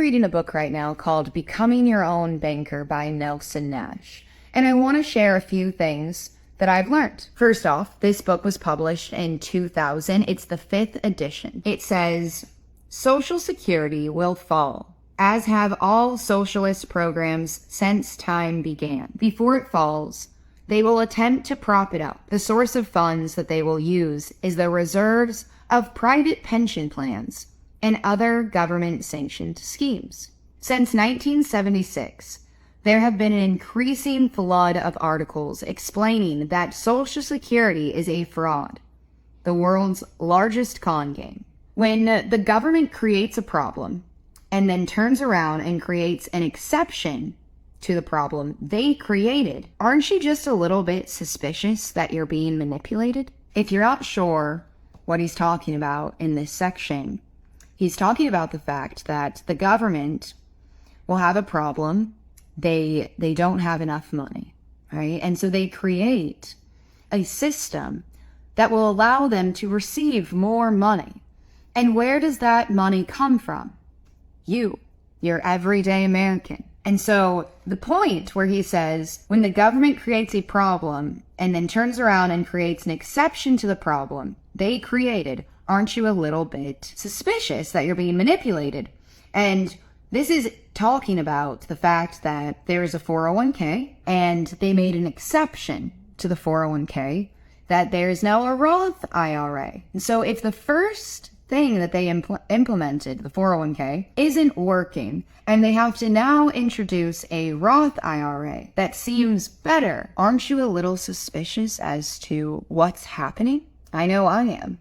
reading a book right now called Becoming Your Own Banker by Nelson Nash, and I want to share a few things that I've learned. First off, this book was published in 2000. It's the 5th edition. It says, Social Security will fall, as have all socialist programs since time began. Before it falls, they will attempt to prop it up. The source of funds that they will use is the reserves of private pension plans and other government-sanctioned schemes. Since 1976, there have been an increasing flood of articles explaining that Social Security is a fraud, the world's largest con game. When the government creates a problem and then turns around and creates an exception to the problem they created, aren't you just a little bit suspicious that you're being manipulated? If you're not sure what he's talking about in this section, he's talking about the fact that the government will have a problem. They don't have enough money, right? And so they create a system that will allow them to receive more money. And where does that money come from? You, your everyday American. And so the point where he says, when the government creates a problem and then turns around and creates an exception to the problem they created, aren't you a little bit suspicious that you're being manipulated? And this is talking about the fact that there is a 401k and they made an exception to the 401k, that there is now a Roth IRA. And so if the first thing that they implemented, the 401k, isn't working, and they have to now introduce a Roth IRA that seems better, aren't you a little suspicious as to what's happening? I know I am.